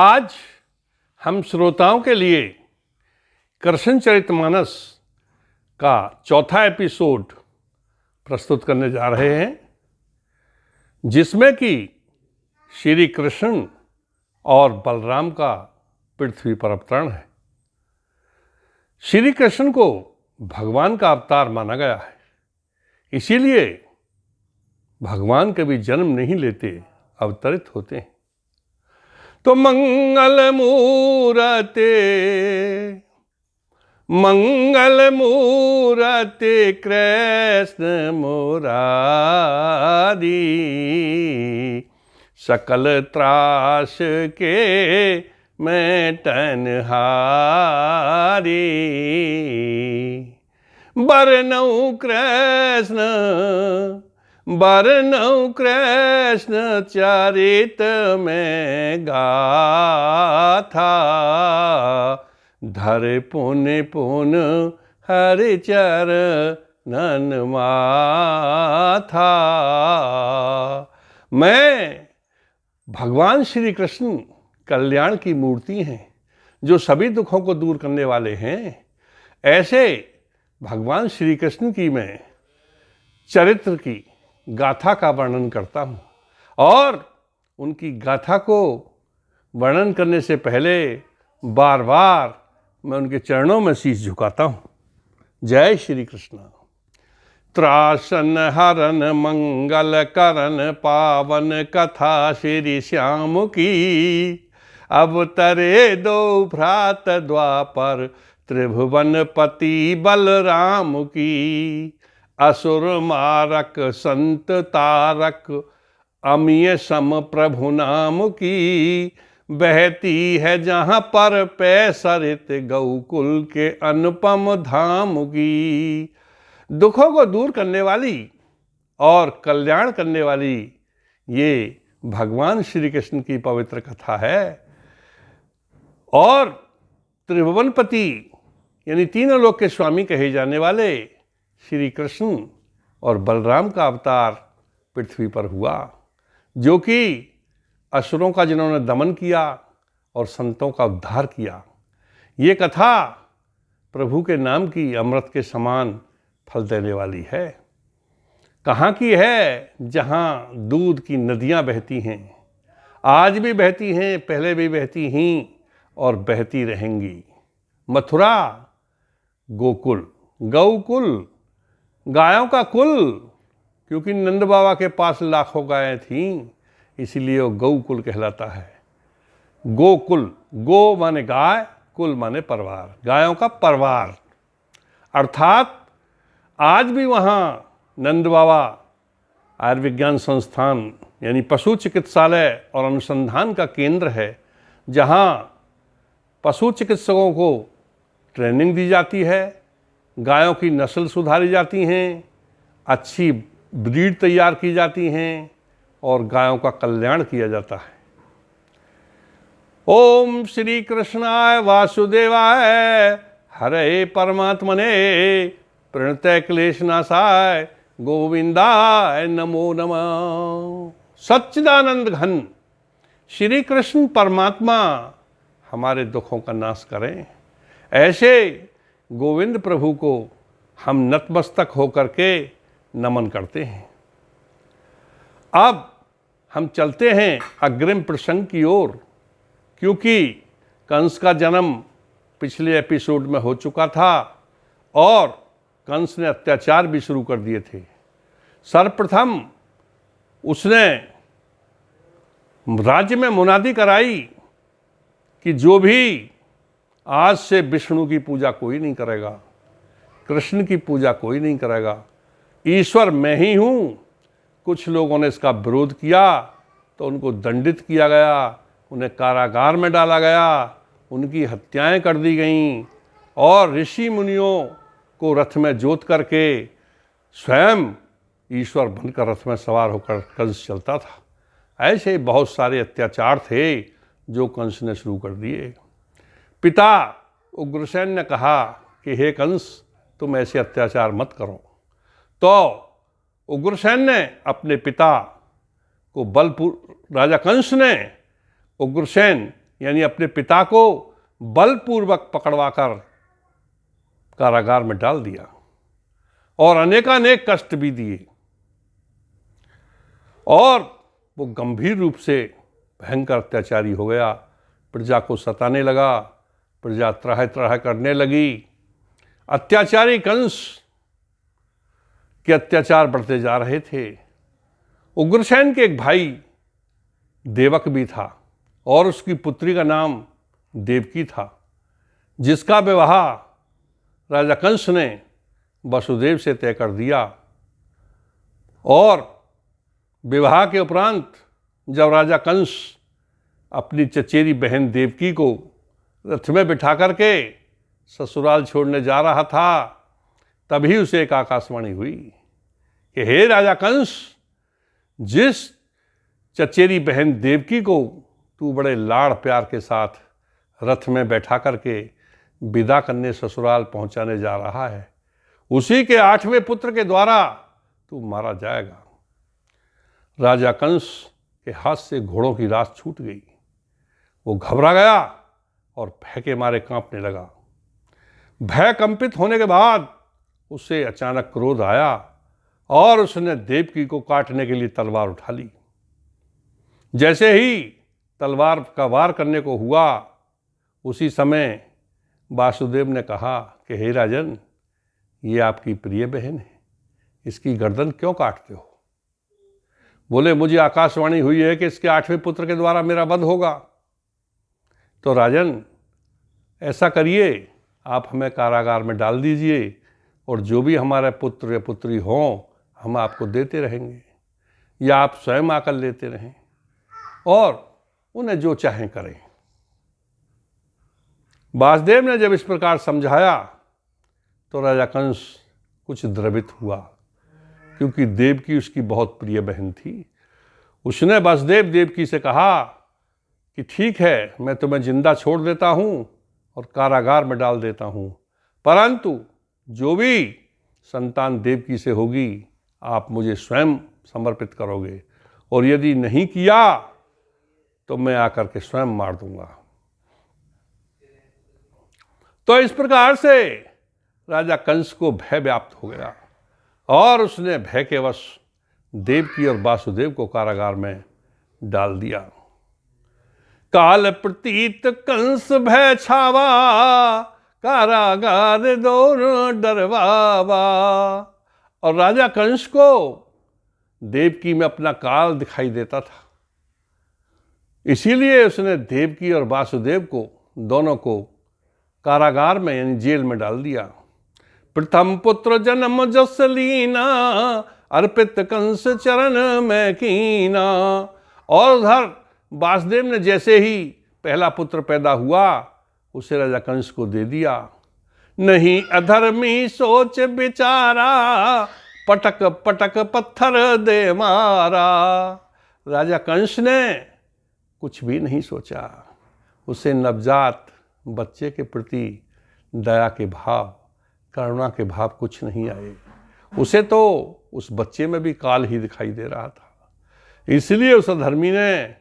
आज हम श्रोताओं के लिए कृष्णचरितमानस का चौथा एपिसोड प्रस्तुत करने जा रहे हैं, जिसमें कि श्री कृष्ण और बलराम का पृथ्वी पर अवतरण है। श्री कृष्ण को भगवान का अवतार माना गया है, इसीलिए भगवान कभी जन्म नहीं लेते, अवतरित होते हैं। तो मंगल मूरते कृष्ण मुरारी, सकल त्रास के मेटनहारी, बरनऊ कृष्ण चरित में गाथा, धर पुन हरि चरणन माथा। मैं भगवान श्री कृष्ण कल्याण की मूर्ति हैं, जो सभी दुखों को दूर करने वाले हैं। ऐसे भगवान श्री कृष्ण की मैं चरित्र की गाथा का वर्णन करता हूँ, और उनकी गाथा को वर्णन करने से पहले बार बार मैं उनके चरणों में शीश झुकाता हूँ। जय श्री कृष्ण। त्रासन हरन मंगल करन पावन कथा श्री श्याम की, अवतरे दो भ्रात द्वापर त्रिभुवन पति बलराम की। असुर मारक संत तारक अमीय सम प्रभु नाम की, बहती है जहाँ पर पै सरित गौकुल के अनुपम धाम की। दुखों को दूर करने वाली और कल्याण करने वाली ये भगवान श्री कृष्ण की पवित्र कथा है। और त्रिभुवनपति यानी तीनों लोक के स्वामी कहे जाने वाले श्री कृष्ण और बलराम का अवतार पृथ्वी पर हुआ, जो कि असुरों का जिन्होंने दमन किया और संतों का उद्धार किया। ये कथा प्रभु के नाम की अमृत के समान फल देने वाली है। कहाँ की है? जहाँ दूध की नदियाँ बहती हैं, आज भी बहती हैं, पहले भी बहती हैं और बहती रहेंगी। मथुरा, गोकुल, गौकुल, गायों का कुल, क्योंकि नंद बाबा के पास लाखों गायें थीं, इसीलिए वो गौकुल कहलाता है। गोकुल, गो माने गाय, कुल माने परिवार, गायों का परिवार। अर्थात आज भी वहाँ नंद बाबा आयुर्विज्ञान संस्थान यानी पशु चिकित्सालय और अनुसंधान का केंद्र है, जहाँ पशु चिकित्सकों को ट्रेनिंग दी जाती है, गायों की नस्ल सुधारी जाती हैं, अच्छी ब्रीड तैयार की जाती हैं और गायों का कल्याण किया जाता है। ओम श्री कृष्णाय वासुदेवाय हरे परमात्मने प्रणतय क्लेशनाशाय गोविंदाय नमो नमः। सच्चिदानंद घन श्री कृष्ण परमात्मा हमारे दुखों का नाश करें। ऐसे गोविंद प्रभु को हम नतमस्तक होकर के नमन करते हैं। अब हम चलते हैं अग्रिम प्रसंग की ओर, क्योंकि कंस का जन्म पिछले एपिसोड में हो चुका था और कंस ने अत्याचार भी शुरू कर दिए थे। सर्वप्रथम उसने राज्य में मुनादी कराई कि जो भी आज से विष्णु की पूजा कोई नहीं करेगा, कृष्ण की पूजा कोई नहीं करेगा, ईश्वर मैं ही हूँ। कुछ लोगों ने इसका विरोध किया तो उनको दंडित किया गया, उन्हें कारागार में डाला गया, उनकी हत्याएं कर दी गईं और ऋषि मुनियों को रथ में जोत करके स्वयं ईश्वर बनकर रथ में सवार होकर कंस चलता था। ऐसे बहुत सारे अत्याचार थे जो कंस ने शुरू कर दिए। पिता उग्रसेन ने कहा कि हे कंस, तुम ऐसे अत्याचार मत करो। तो उग्रसेन ने अपने पिता को बलपूर्वक, राजा कंस ने उग्रसेन यानी अपने पिता को बलपूर्वक पकड़वाकर कारागार में डाल दिया और अनेकानेक कष्ट भी दिए। और वो गंभीर रूप से भयंकर अत्याचारी हो गया, प्रजा को सताने लगा, प्रजा त्राह त्राह करने लगी। अत्याचारी कंस के अत्याचार बढ़ते जा रहे थे। उग्रसेन के एक भाई देवक भी था और उसकी पुत्री का नाम देवकी था, जिसका विवाह राजा कंस ने वसुदेव से तय कर दिया। और विवाह के उपरांत जब राजा कंस अपनी चचेरी बहन देवकी को रथ में बिठा करके ससुराल छोड़ने जा रहा था, तभी उसे एक आकाशवाणी हुई कि हे राजा कंस, जिस चचेरी बहन देवकी को तू बड़े लाड़ प्यार के साथ रथ में बैठा करके विदा करने ससुराल पहुंचाने जा रहा है, उसी के 8वें पुत्र के द्वारा तू मारा जाएगा। राजा कंस के हाथ से घोड़ों की रास छूट गई। वो घबरा गया और भय के मारे कांपने लगा। भय कंपित होने के बाद उसे अचानक क्रोध आया और उसने देवकी को काटने के लिए तलवार उठा ली। जैसे ही तलवार का वार करने को हुआ, उसी समय वासुदेव ने कहा कि हे राजन, ये आपकी प्रिय बहन है, इसकी गर्दन क्यों काटते हो? बोले, मुझे आकाशवाणी हुई है कि इसके 8वें पुत्र के द्वारा मेरा वध होगा। तो राजन, ऐसा करिए, आप हमें कारागार में डाल दीजिए और जो भी हमारे पुत्र या पुत्री हों हम आपको देते रहेंगे, या आप स्वयं आकर लेते रहें और उन्हें जो चाहें करें। वासुदेव ने जब इस प्रकार समझाया तो राजा कंस कुछ द्रवित हुआ, क्योंकि देवकी उसकी बहुत प्रिय बहन थी। उसने वासुदेव देवकी से कहा कि ठीक है, मैं तुम्हें जिंदा छोड़ देता हूँ और कारागार में डाल देता हूँ, परंतु जो भी संतान देवकी से होगी आप मुझे स्वयं समर्पित करोगे, और यदि नहीं किया तो मैं आकर के स्वयं मार दूंगा। तो इस प्रकार से राजा कंस को भय व्याप्त हो गया और उसने भय के वश देवकी और वासुदेव को कारागार में डाल दिया। काल प्रतीत कंस भय छावा, कारागार दोनों डरवावा। और राजा कंस को देवकी में अपना काल दिखाई देता था, इसीलिए उसने देवकी और वासुदेव को दोनों को कारागार में यानी जेल में डाल दिया। प्रथम पुत्र जन्म जस लीना, अर्पित कंस चरण में कीना। और उधर वासुदेव ने जैसे ही पहला पुत्र पैदा हुआ उसे राजा कंस को दे दिया। नहीं अधर्मी सोच विचारा, पटक पटक पत्थर दे मारा। राजा कंस ने कुछ भी नहीं सोचा, उसे नवजात बच्चे के प्रति दया के भाव, करुणा के भाव कुछ नहीं आए। उसे तो उस बच्चे में भी काल ही दिखाई दे रहा था, इसलिए उस अधर्मी ने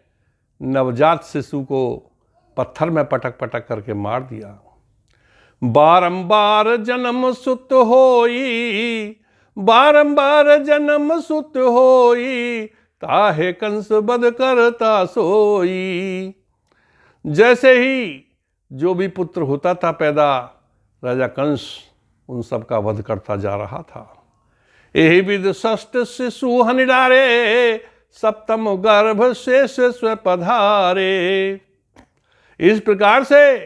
नवजात शिशु को पत्थर में पटक पटक करके मार दिया। बारंबार जन्म सुत होई, बारंबार जन्म सुत होई, ताहे कंस बध करता सोई। जैसे ही जो भी पुत्र होता था पैदा, राजा कंस उन सब का वध करता जा रहा था। यही विध षष्ठ शिशु हनिडारे, सप्तम गर्भ शेष स्व पधारे। इस प्रकार से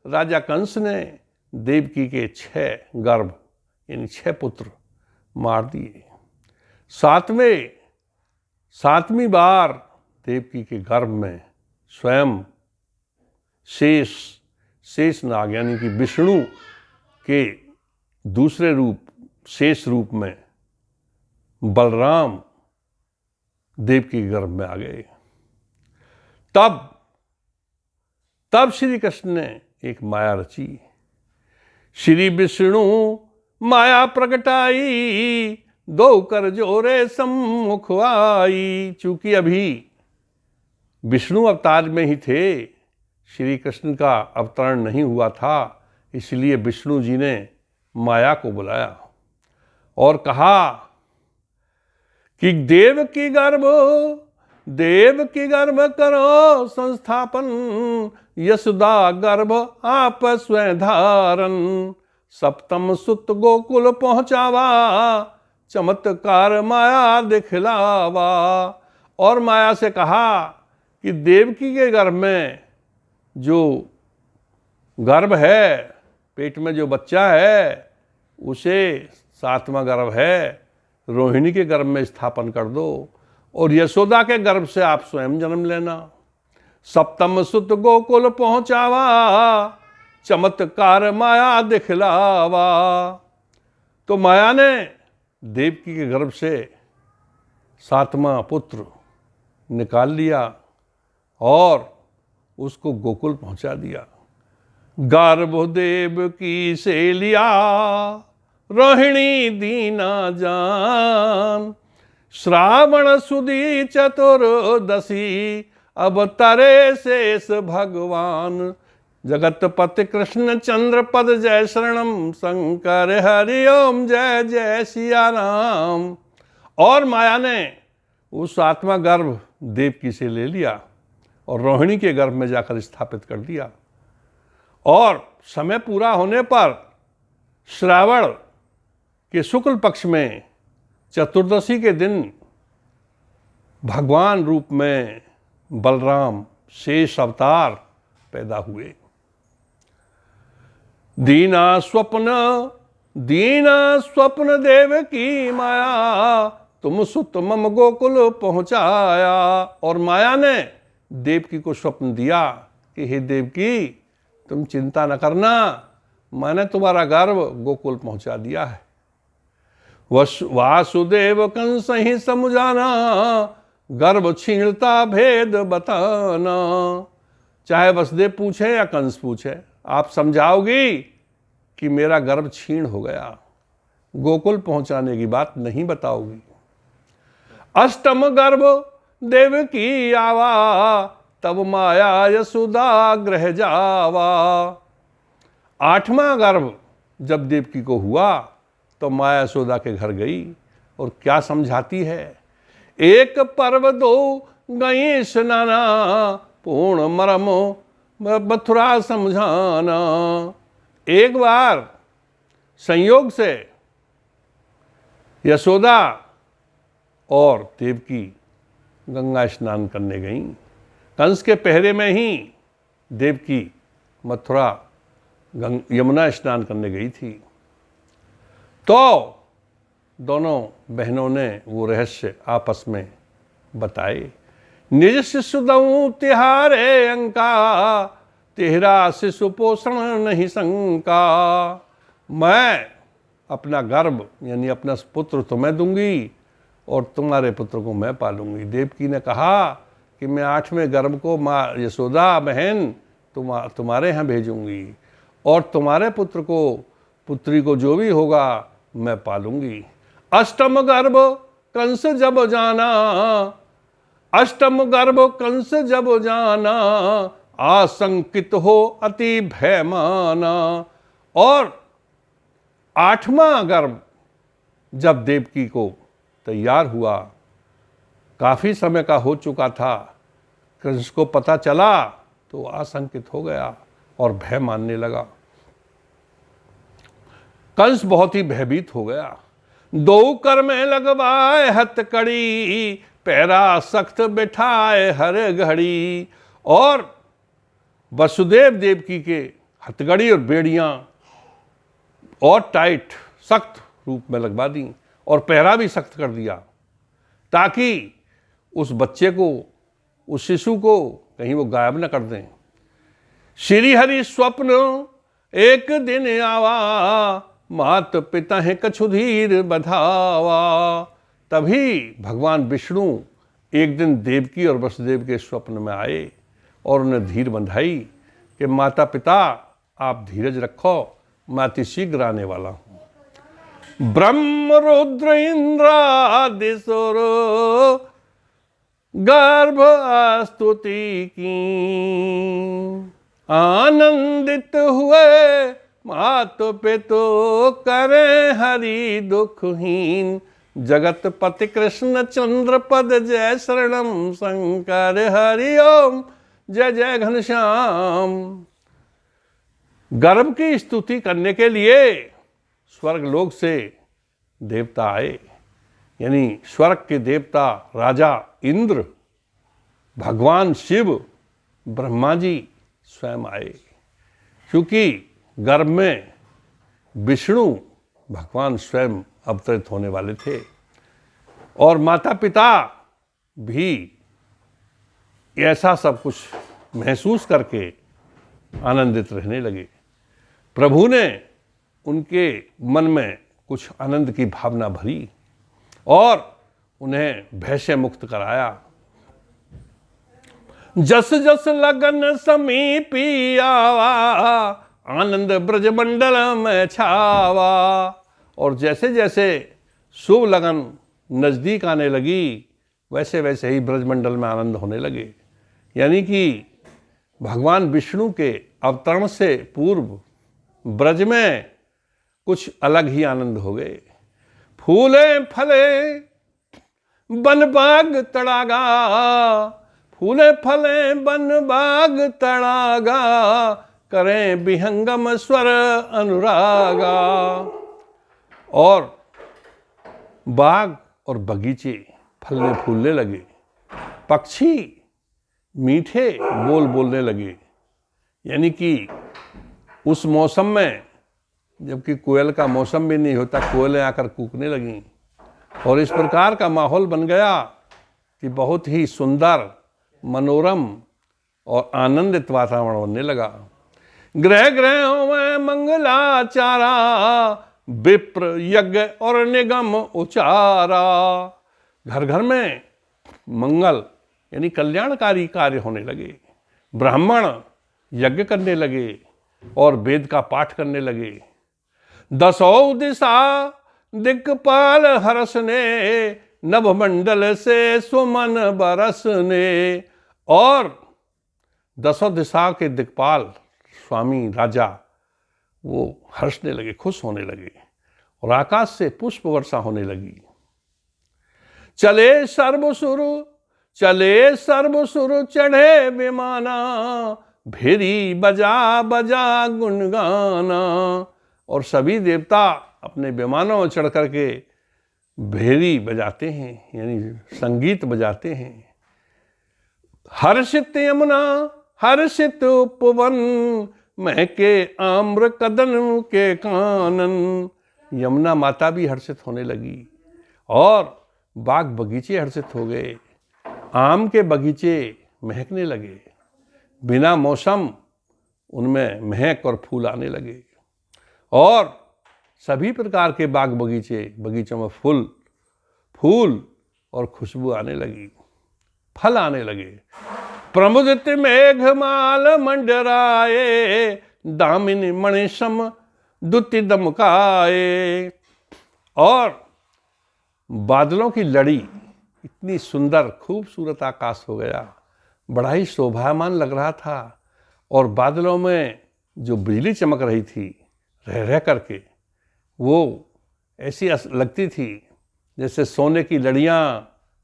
राजा कंस ने देवकी के 6 गर्भ यानी 6 पुत्र मार दिए। सातवीं बार देवकी के गर्भ में स्वयं शेष नाग यानी कि विष्णु के दूसरे रूप शेष रूप में बलराम देवकी के गर्भ में आ गए। तब श्री कृष्ण ने एक माया रची। श्री विष्णु माया प्रगटाई, 2 कर जोरे सम्मुख आई। चूंकि अभी विष्णु अवतार में ही थे, श्री कृष्ण का अवतरण नहीं हुआ था, इसलिए विष्णु जी ने माया को बुलाया और कहा कि देव की गर्भ करो संस्थापन, यशोदा गर्भ आप स्वयं धारण, सप्तम सुत गोकुल पहुंचावा, चमत्कार माया दिखलावा। और माया से कहा कि देवकी के गर्भ में जो गर्भ है, पेट में जो बच्चा है, उसे सातवां गर्भ है, रोहिणी के गर्भ में स्थापन कर दो और यशोदा के गर्भ से आप स्वयं जन्म लेना। सप्तम सुत गोकुल पहुंचावा, चमत्कार माया दिखलावा। तो माया ने देवकी के गर्भ से सातवां पुत्र निकाल लिया और उसको गोकुल पहुंचा दिया। गर्भ देव की से लिया, रोहिणी दीना जान, श्रावण सुदी चतुर्दशी, अब तरे शेष भगवान, जगतपति कृष्ण चंद्र पद जय शरणम, शंकर हरि ओम जय जय सिया राम। और माया ने उस आत्मा गर्भ देवकी से ले लिया और रोहिणी के गर्भ में जाकर स्थापित कर दिया। और समय पूरा होने पर श्रावण के शुक्ल पक्ष में चतुर्दशी के दिन भगवान रूप में बलराम शेष अवतार पैदा हुए। दीना स्वप्न देव की माया, तुम सुत मम गोकुल पहुंचाया। और माया ने देवकी को स्वप्न दिया कि हे देवकी, तुम चिंता न करना, मैंने तुम्हारा गर्भ गोकुल पहुंचा दिया है। वासुदेव कंस ही समझाना, गर्भ छीणता भेद बताना। चाहे वसुदेव पूछे या कंस पूछे, आप समझाओगी कि मेरा गर्भ छीण हो गया, गोकुल पहुंचाने की बात नहीं बताओगी। अष्टम गर्भ देव की आवा, तब माया यशोदा गृह जावा। आठवां गर्भ जब देवकी को हुआ तो माया यशोदा के घर गई और क्या समझाती है। एक पर्व दो गई स्नाना, पूर्ण मरम मथुरा समझाना। एक बार संयोग से यशोदा और देवकी गंगा स्नान करने गईं। कंस के पहरे में ही देवकी मथुरा यमुना स्नान करने गई थी। तो दोनों बहनों ने वो रहस्य आपस में बताए। निज शिशु दऊं तिहारे अंका, तेहरा शिशु पोषण नहीं शंका। मैं अपना गर्भ यानी अपना पुत्र तुम्हें दूंगी और तुम्हारे पुत्र को मैं पालूंगी। देवकी ने कहा कि मैं आठवें गर्भ को माँ यशोदा बहन तुम्हारे यहाँ भेजूंगी और तुम्हारे पुत्र को पुत्री को जो भी होगा मैं पालूंगी। अष्टम गर्भ कंस जब जाना, अष्टम गर्भ कंस जब जाना, आशंकित हो अति भय माना। और आठवां गर्भ जब देवकी को तैयार हुआ, काफी समय का हो चुका था, कंस को पता चला तो आशंकित हो गया और भय मानने लगा। कंस बहुत ही भयभीत हो गया। दो कर में लगवाए हथकड़ी, पैरा सख्त बिठाए हर घड़ी। और वसुदेव देवकी के हथकड़ी और बेड़ियां और टाइट सख्त रूप में लगवा दी और पहरा भी सख्त कर दिया, ताकि उस बच्चे को, उस शिशु को कहीं वो गायब न कर दें। श्री हरि स्वप्न एक दिन आवा, मात पिता है कछु धीर बधावा। तभी भगवान विष्णु एक दिन देवकी और वसुदेव के स्वप्न में आए और उन्हें धीर बंधाई कि माता पिता आप धीरज रखो, मैं अति शीघ्र आने वाला हूं। ब्रह्म रुद्र इंद्र आदि सुर, गर्भ स्तुति की, आनंदित हुए मातो पितो करे हरि दुखहीन। जगत पति कृष्ण चंद्र पद जय शरणम शंकर हरि ओम जय जय घनश्याम। गर्भ की स्तुति करने के लिए स्वर्गलोक से देवता आए, यानी स्वर्ग के देवता राजा इंद्र, भगवान शिव, ब्रह्मा जी स्वयं आए। क्योंकि गर्भ में विष्णु भगवान स्वयं अवतरित होने वाले थे और माता पिता भी ऐसा सब कुछ महसूस करके आनंदित रहने लगे। प्रभु ने उनके मन में कुछ आनंद की भावना भरी और उन्हें भय से मुक्त कराया। जस जस लगन समीपी आवा आनंद ब्रज मंडल में छावा। और जैसे जैसे शुभ लगन नजदीक आने लगी वैसे वैसे ही ब्रजमंडल में आनंद होने लगे। यानी कि भगवान विष्णु के अवतरण से पूर्व ब्रज में कुछ अलग ही आनंद हो गए। फूले फले बन बाग तड़ागा, फूले फले बन बाग तड़ागा, करें विहंगम स्वर अनुरागा। और बाग और बगीचे फलने फूलने लगे, पक्षी मीठे बोल बोलने लगे। यानी कि उस मौसम में, जबकि कोयल का मौसम भी नहीं होता, कोयलें आकर कूकने लगीं और इस प्रकार का माहौल बन गया कि बहुत ही सुंदर, मनोरम और आनंदित वातावरण बनने लगा। ग्रह ग्रहों में मंगलाचारा, विप्र यज्ञ और निगम उचारा। घर घर में मंगल यानी कल्याणकारी कार्य होने लगे। ब्राह्मण यज्ञ करने लगे और वेद का पाठ करने लगे। दसों दिशा दिक्पाल हर्षने, नभमंडल से सुमन बरसने। और दसों दिशा के दिक्पाल स्वामी राजा वो हर्षने लगे, खुश होने लगे और आकाश से पुष्प वर्षा होने लगी। चले सर्वसुर चले सर्वसुर चढ़े विमाना, भेरी बजा बजा गुणगाना। और सभी देवता अपने विमानों में चढ़ करके भेरी बजाते हैं, यानी संगीत बजाते हैं। हर्षित यमुना हर्षित उपवन, महके आम्र कदन के कानन। यमुना माता भी हर्षित होने लगी और बाग बगीचे हर्षित हो गए। आम के बगीचे महकने लगे, बिना मौसम उनमें महक और फूल आने लगे। और सभी प्रकार के बाग बगीचों में फूल और खुशबू आने लगी, फल आने लगे। प्रमुदित मेघमाल मंडराए, दामिनी मणिसम दुति दमकाए। और बादलों की लड़ी, इतनी सुंदर खूबसूरत आकाश हो गया, बड़ा ही शोभायमान लग रहा था। और बादलों में जो बिजली चमक रही थी रह रह करके, वो ऐसी लगती थी जैसे सोने की लड़ियां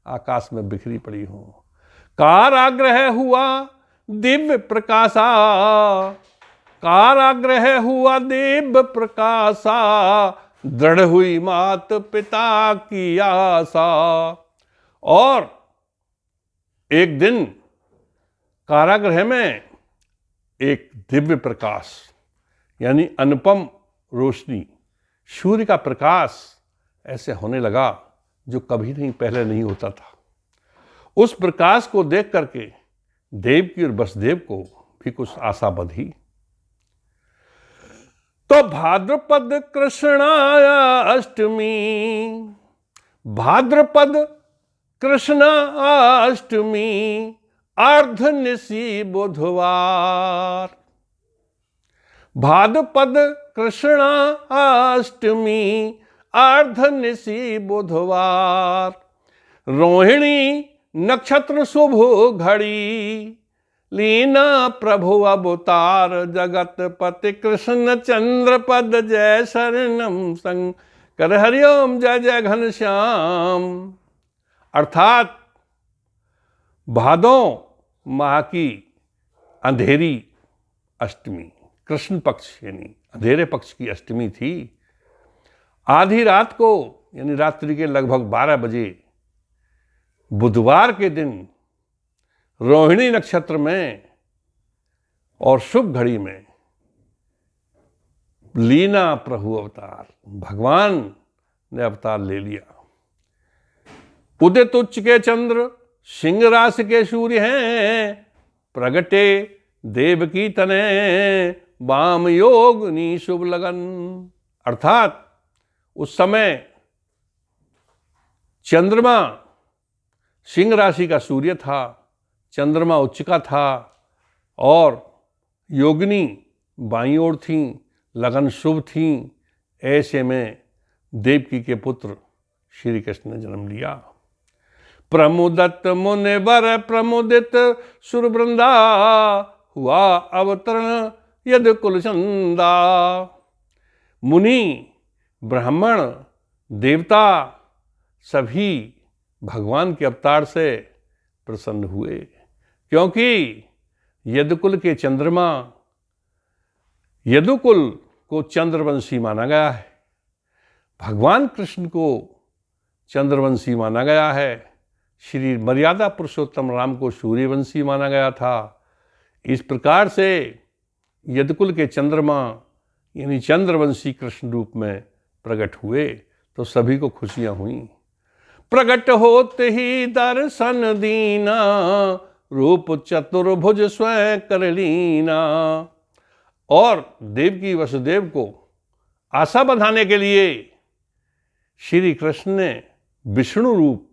आकाश में बिखरी पड़ी हों। काराग्रह हुआ दिव्य प्रकाशा, काराग्रह हुआ दिव्य प्रकाशा, दृढ़ हुई मात पिता की आशा। और एक दिन कारागृह में एक दिव्य प्रकाश यानी अनुपम रोशनी, सूर्य का प्रकाश ऐसे होने लगा जो कभी नहीं पहले नहीं होता था। उस प्रकाश को देख करके देवकी और वसुदेव को भी कुछ आशा बंधी। तो भाद्रपद कृष्णाया अष्टमी, भाद्रपद कृष्ण अष्टमी, अर्धनिशी बुधवार। भाद्रपद कृष्ण अष्टमी, अर्धनिशी बुधवार। रोहिणी नक्षत्र शुभ घड़ी, लीना प्रभु अवतार, जगत पति कृष्ण चंद्र पद जय शरणम शंकर हरिओम जय जय घनश्याम। अर्थात भादों माह की अंधेरी अष्टमी, कृष्ण पक्ष यानी अंधेरे पक्ष की अष्टमी थी। आधी रात को यानी रात्रि के लगभग 12 बजे बुधवार के दिन रोहिणी नक्षत्र में और शुभ घड़ी में लीना प्रभु अवतार, भगवान ने अवतार ले लिया। उदित उच्च के चंद्र सिंह राशि के सूर्य हैं, प्रगटे देव की तने वाम योगनी शुभ लगन। अर्थात उस समय चंद्रमा सिंह राशि का सूर्य था, चंद्रमा उच्च का था और योगिनी बाईं ओर थीं, लगन शुभ थीं। ऐसे में देवकी के पुत्र श्री कृष्ण ने जन्म लिया। प्रमुदत मुनिवर प्रमुदित सुरवृंदा, हुआ अवतरण यद कुलचंदा। मुनि ब्राह्मण देवता सभी भगवान के अवतार से प्रसन्न हुए, क्योंकि यदुकुल के चंद्रमा, यदुकुल को चंद्रवंशी माना गया है, भगवान कृष्ण को चंद्रवंशी माना गया है, श्री मर्यादा पुरुषोत्तम राम को सूर्यवंशी माना गया था। इस प्रकार से यदुकुल के चंद्रमा यानी चंद्रवंशी कृष्ण रूप में प्रकट हुए तो सभी को खुशियां हुई। प्रकट होते ही दर्शन दीना, रूप चतुर्भुज स्वयं कर लीना। और देवकी वसुदेव को आशा बंधाने के लिए श्री कृष्ण ने विष्णु रूप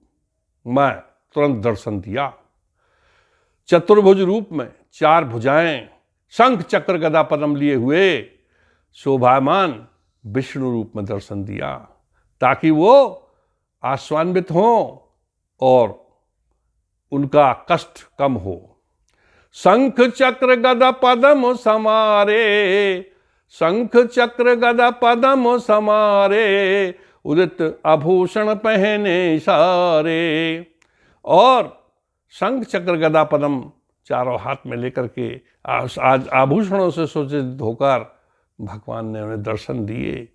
में तुरंत दर्शन दिया। चतुर्भुज रूप में 4 भुजाएं, शंख चक्र गदा पद्म लिए हुए शोभामान विष्णु रूप में दर्शन दिया, ताकि वो आश्वान्वित हों और उनका कष्ट कम हो। शंख चक्र गदा पद्म समारे, शंख चक्र गदा पद्म समारे, उदित आभूषण पहने सारे। और शंख चक्र गदा पद्म चारों हाथ में लेकर के आज आभूषणों से सुसज्जित होकर भगवान ने उन्हें दर्शन दिए।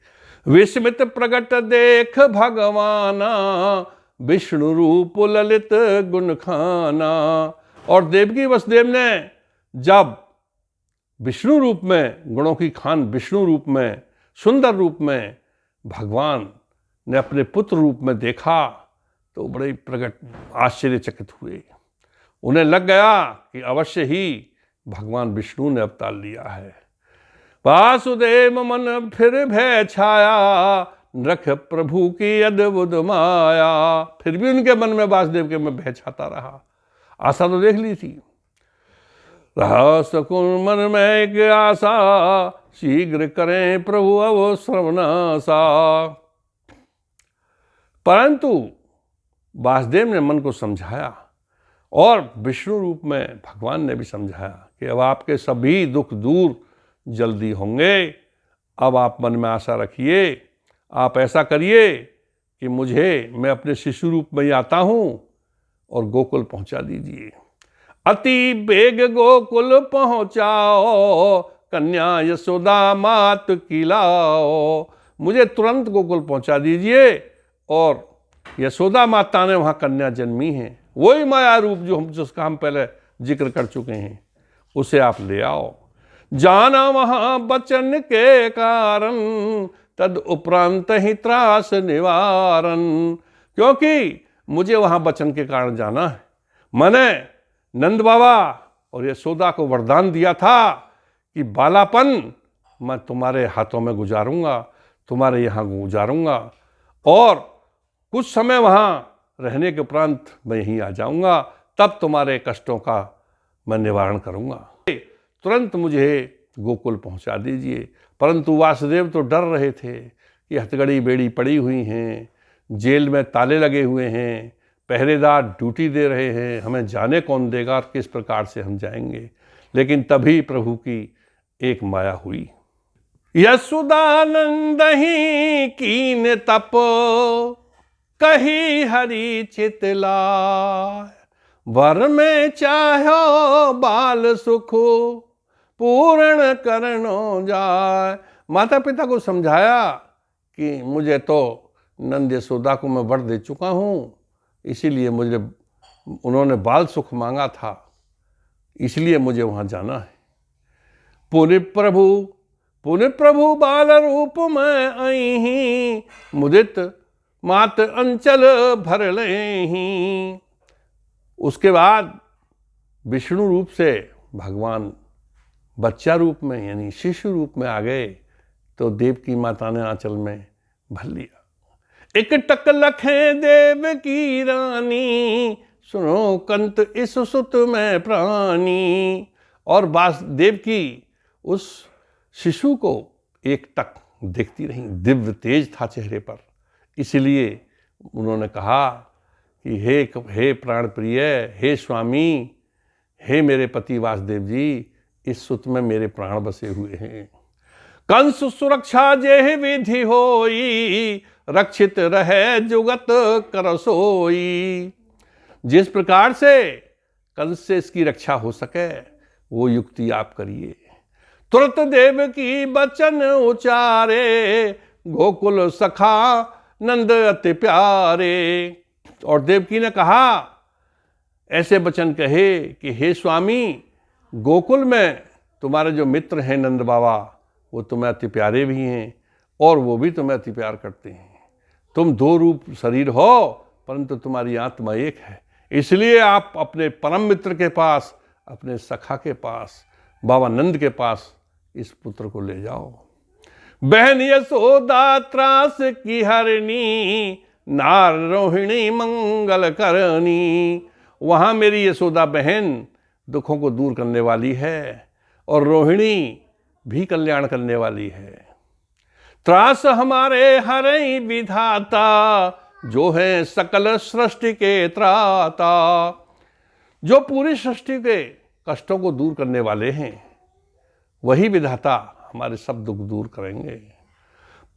विस्मित प्रकट देख भगवाना, विष्णु रूप ललित गुण खाना। और देवकी वसुदेव ने जब विष्णु रूप में, गुणों की खान विष्णु रूप में, सुंदर रूप में भगवान ने अपने पुत्र रूप में देखा तो बड़े प्रकट आश्चर्यचकित हुए। उन्हें लग गया कि अवश्य ही भगवान विष्णु ने अवतार लिया है। वासुदेव मन फिर भय छाया, रख प्रभु की अद्भुत माया। फिर भी उनके मन में वासुदेव के में भय छाता रहा। आशा तो देख ली थी, रहा सकुन मन में एक आशा, शीघ्र करें प्रभु अब श्रवणासा। परंतु वासुदेव ने मन को समझाया और विष्णु रूप में भगवान ने भी समझाया कि अब आपके सभी दुख दूर जल्दी होंगे। अब आप मन में आशा रखिए, आप ऐसा करिए कि मैं अपने शिशु रूप में ही आता हूँ और गोकुल पहुँचा दीजिए। अति बेग गोकुल पहुँचाओ, कन्या यशोदा मात खिलाओ। मुझे तुरंत गोकुल पहुँचा दीजिए और यशोदा माता ने वहाँ कन्या जन्मी है, वही माया रूप जिसका हम पहले जिक्र कर चुके हैं, उसे आप ले आओ। जाना वहाँ बचन के कारण, तद उपरांत ही त्रास निवारण। क्योंकि मुझे वहाँ बचन के कारण जाना है। मैंने नंद बाबा और यशोदा को वरदान दिया था कि बालापन मैं तुम्हारे हाथों में गुजारूंगा, तुम्हारे यहाँ गुजारूंगा और कुछ समय वहाँ रहने के उपरांत मैं यहीं आ जाऊंगा, तब तुम्हारे कष्टों का मैं निवारण करूंगा। तुरंत मुझे गोकुल पहुंचा दीजिए। परंतु वासुदेव तो डर रहे थे कि हथकड़ी बेड़ी पड़ी हुई हैं, जेल में ताले लगे हुए हैं, पहरेदार ड्यूटी दे रहे हैं, हमें जाने कौन देगा और किस प्रकार से हम जाएंगे। लेकिन तभी प्रभु की एक माया हुई। यशोदानंद ही कीन तप कही हरि चितलाय, वर में चाहो बाल सुख पूर्ण करनो जाय। माता पिता को समझाया कि मुझे तो नंद यशोदा को मैं वर दे चुका हूँ, इसीलिए मुझे उन्होंने बाल सुख मांगा था, इसलिए मुझे वहाँ जाना है। पुनि प्रभु बाल रूप में आई, मुदित मात अंचल भर लेहीं। उसके बाद विष्णु रूप से भगवान बच्चा रूप में यानी शिशु रूप में आ गए, तो देवकी माता ने आंचल में भर लिया। एक टक लखें देव की रानी, सुनो कंत इस सुत में प्राणी। और वासुदेव की उस शिशु को एक टक देखती रही, दिव्य तेज था चेहरे पर। इसलिए उन्होंने कहा कि हे प्राण प्रिय, हे स्वामी, हे मेरे पति वासुदेव जी, इस सुत में मेरे प्राण बसे हुए हैं। कंस सुरक्षा जेहि विधि होई, रक्षित रहे जुगत कर सोई। जिस प्रकार से कंस से इसकी रक्षा हो सके वो युक्ति आप करिए। तुरत देव की बचन उचारे, गोकुल सखा नंद अति प्यारे। और देवकी ने कहा, ऐसे वचन कहे कि हे स्वामी, गोकुल में तुम्हारे जो मित्र हैं नंद बाबा, वो तुम्हें अति प्यारे भी हैं और वो भी तुम्हें अति प्यार करते हैं। तुम दो रूप शरीर हो परंतु तुम्हारी आत्मा एक है, इसलिए आप अपने परम मित्र के पास, अपने सखा के पास, बाबा नंद के पास इस पुत्र को ले जाओ। बहन यशोदा त्रास की हरणी, नार रोहिणी मंगल करनी। वहाँ मेरी यशोदा बहन दुखों को दूर करने वाली है और रोहिणी भी कल्याण करने वाली है। त्रास हमारे हरई विधाता, जो है सकल सृष्टि के त्राता। जो पूरी सृष्टि के कष्टों को दूर करने वाले हैं, वही विधाता हमारे सब दुख दूर करेंगे।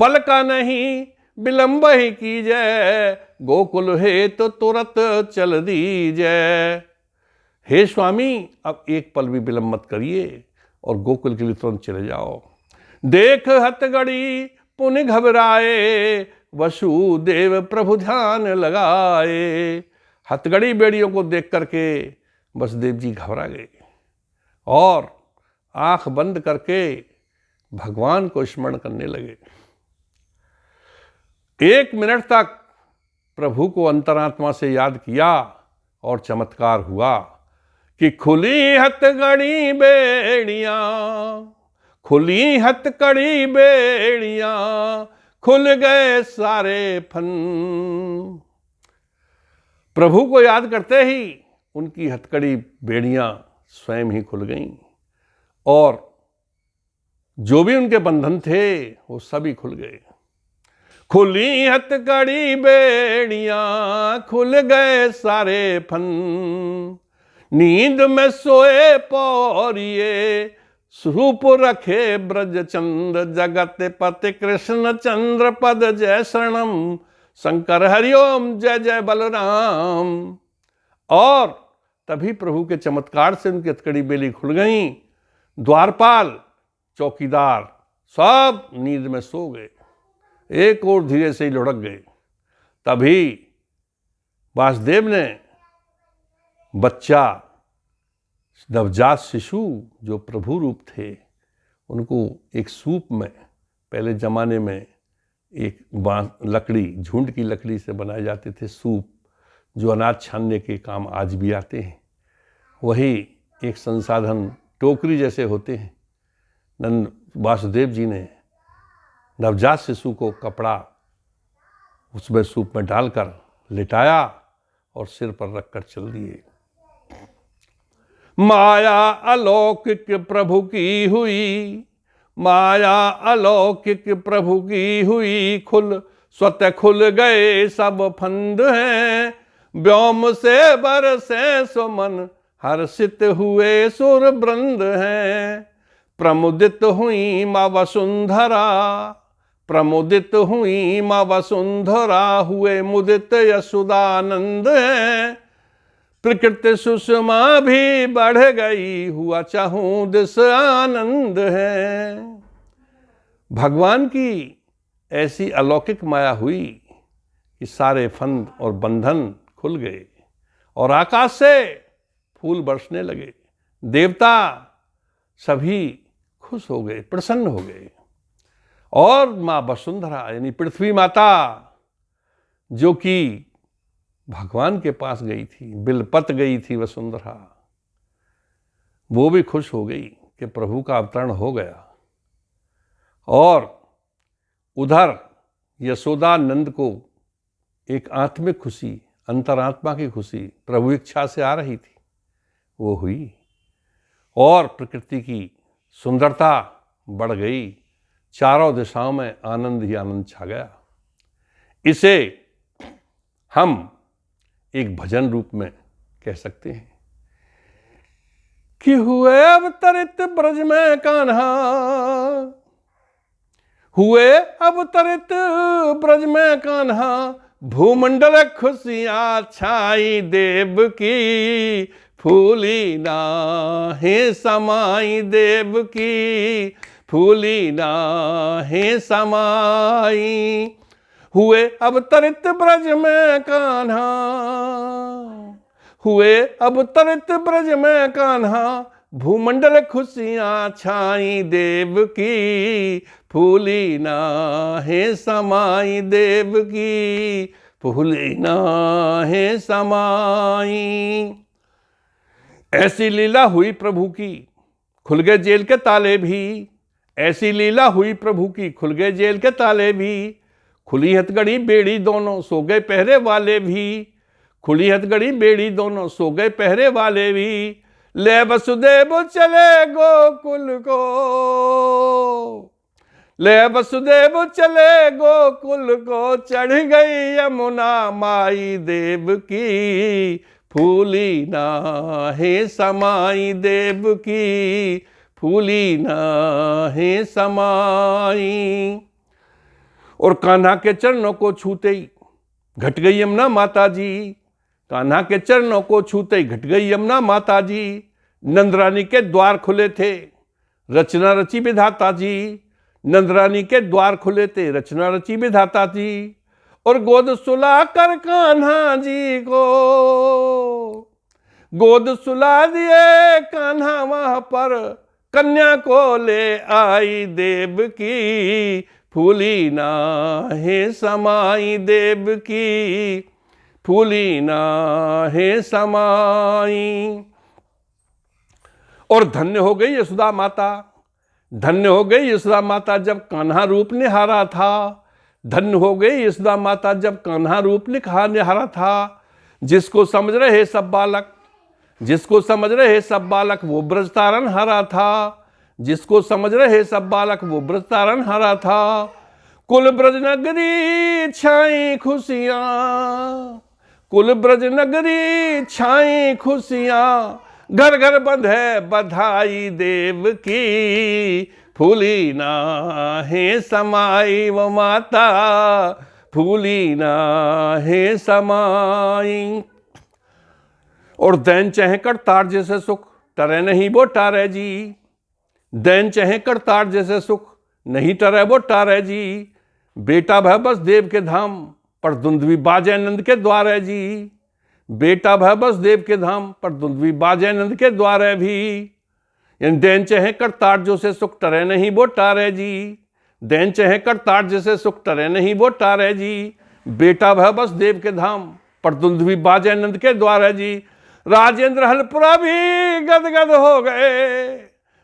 पल का नहीं विलंब ही कीजय, गोकुल है तो तुरंत चल दीजय। हे स्वामी, अब एक पल भी विलंब मत करिए और गोकुल के लिए तुरंत चले जाओ। देख हथगड़ी पुनि घबराए, वसुदेव प्रभु ध्यान लगाए। हथगड़ी बेड़ियों को देख करके वसुदेव जी घबरा गए और आंख बंद करके भगवान को स्मरण करने लगे। 1 मिनट तक प्रभु को अंतरात्मा से याद किया और चमत्कार हुआ कि खुली हथकड़ी बेड़ियां, खुली हथकड़ी बेड़ियां, खुल गए सारे फन। प्रभु को याद करते ही उनकी हथकड़ी बेड़ियां स्वयं ही खुल गईं और जो भी उनके बंधन थे वो सभी खुल गए। खुली हथकड़ी बेड़ियां, खुल गए सारे फन। नींद में सोए पौरिये, स्वरूप रखे ब्रज चंद्र। जगत पति कृष्ण चंद्र पद जय शरणम, शंकर हरिओम जय जय बलराम। और तभी प्रभु के चमत्कार से उनकी हथकड़ी बेली खुल गई। द्वारपाल, चौकीदार सब नींद में सो गए, एक और धीरे से ही लुढ़क गए। तभी वासुदेव ने बच्चा, नवजात शिशु जो प्रभु रूप थे, उनको एक सूप में, पहले जमाने में एक लकड़ी, झुंड की लकड़ी से बनाए जाते थे सूप, जो अनाज छानने के काम आज भी आते हैं, वही एक संसाधन टोकरी जैसे होते हैं। नंद वासुदेव जी ने नवजात शिशु को कपड़ा उसमें सूप में डालकर लिटाया और सिर पर रखकर चल दिए। माया अलौकिक प्रभु की हुई, माया अलौकिक प्रभु की हुई, खुल स्वतः खुल गए सब फंद हैं। व्योम से बरसे सुमन हर्षित हुए सुर वृंद हैं। प्रमुदित हुई माँ वसुंधरा, प्रमुदित हुई माँ वसुंधरा, हुए मुदित यशोदानंद हैं। प्रकृति सुषमा भी बढ़ गई, हुआ चाहूं दिस आनंद है। भगवान की ऐसी अलौकिक माया हुई कि सारे फंद और बंधन खुल गए और आकाश से फूल बरसने लगे। देवता सभी खुश हो गए, प्रसन्न हो गए। और माँ वसुंधरा यानी पृथ्वी माता, जो कि भगवान के पास गई थी, बिलपत गई थी वसुंधरा, वो भी खुश हो गई कि प्रभु का अवतरण हो गया। और उधर यशोदानंद को एक आत्मिक खुशी, अंतरात्मा की खुशी प्रभु इच्छा से आ रही थी, वो हुई। और प्रकृति की सुंदरता बढ़ गई, चारों दिशाओं में आनंद ही आनंद छा गया। इसे हम एक भजन रूप में कह सकते हैं कि हुए अवतरित ब्रज में कान्हा, हुए अवतरित ब्रज में कान्हा, भूमंडल खुशियां छाई देव की, फूली नाहे समाई देव की, फूली नाहे समाई। हुए अवतरित ब्रज में कान्हा, हुए अवतरित ब्रज में कान्हा, भूमंडल खुशियां छाई देव की, फूली नाहे समाई देव की, फूली नाहे समाई। ऐसी लीला हुई प्रभु की, खुल गए जेल के ताले भी। ऐसी लीला हुई प्रभु की, खुल गए जेल के ताले भी। खुली हथकड़ी बेड़ी दोनों, सो गए पहरे वाले भी। खुली हथकड़ी बेड़ी दोनों, सो गए पहरे वाले भी। ले वसुदेव चले गोकुल को, ले वसुदेव चले गोकुल को, चढ़ गई यमुना माई देव की, फूली नाहे समाई देव की, फूली नाहे समाई। और कान्हा के चरणों को छूते ही घट गई यमुना माता जी, कान्हा के चरणों को छूते ही घट गई यमुना माता जी। नंदरानी के द्वार खुले थे, रचना रची विधाता जी। नंदरानी के द्वार खुले थे, रचना रची विधाता जी। और गोद सुला कर कान्हा जी को, गोद सुला दिए कान्हा वहां पर, कन्या को ले आई देव की, फूली नाहे समाई देव की, फूली नाहे समाई। और धन्य हो गई यशोदा माता, धन्य हो गई यशोदा माता जब कान्हा रूप निहारा था। धन्य हो गई यशोदा माता जब कान्हा रूप निहारा था। जिसको समझ रहे सब बालक, जिसको समझ रहे सब बालक, वो ब्रज तारन हारा था। जिसको समझ रहे सब बालक, वो ब्रज तारन हारा था। कुल ब्रज नगरी छाई खुशियां, कुल ब्रज नगरी छाई खुशियां, घर घर बंधे बधाई देव की, फूली नाहे समाई वो माता, फूली नाहे समाई। और दैन चहे कर तार जैसे सुख, टरे नहीं वो टारे जी। दैन चहे कर तार जैसे सुख, नहीं टरे वो टारे जी। बेटा भय बस देव के धाम, पर दुंदवी बाजे नंद के द्वार है जी। बेटा भय बस देव के धाम, पर दुंदवी बाजे नंद के द्वार है भी। यानी दैन चहे कर तार जो से सुख, टरे नहीं वो टारे जी। दैन चहे कर तार जैसे सुख, टरे नहीं वो टारे जी। बेटा भय बस देव के धाम, पर दुंदवी बाजे नंद के द्वार है जी। राजेंद्र हलपुरा भी गदगद हो गए,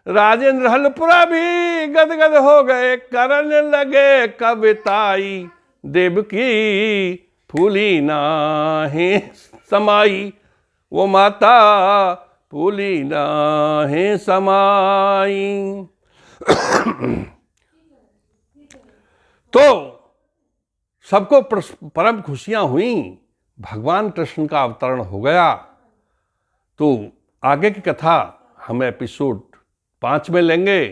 राजेंद्र हलपुरा भी गदगद हो गए, करने लगे कविताई देव की, फूली नाहे समाई वो माता, फूली नाहे समाई। तो सबको परम खुशियां हुई, भगवान कृष्ण का अवतरण हो गया। तो आगे की कथा हम एपिसोड 5 में लेंगे।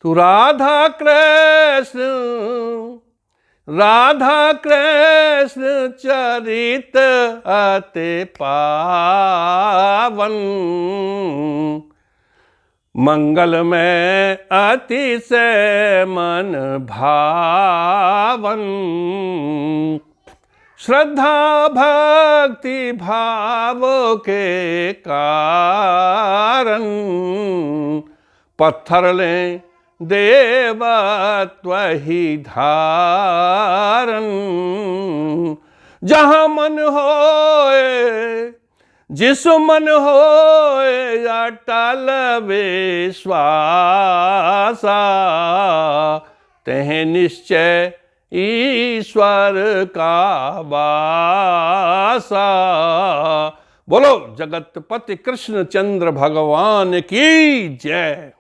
तो राधा कृष्ण चरित अति पावन, मंगल में अतिशय मन भावन, श्रद्धा भक्ति भाव के कारण, पत्थर लें देवत्व ही धारण। जहाँ मन होए जिस मन होए अटल विश्वासा, तेह निश्चय ईश्वर का वासा। बोलो जगतपति कृष्ण चंद्र भगवान की जय।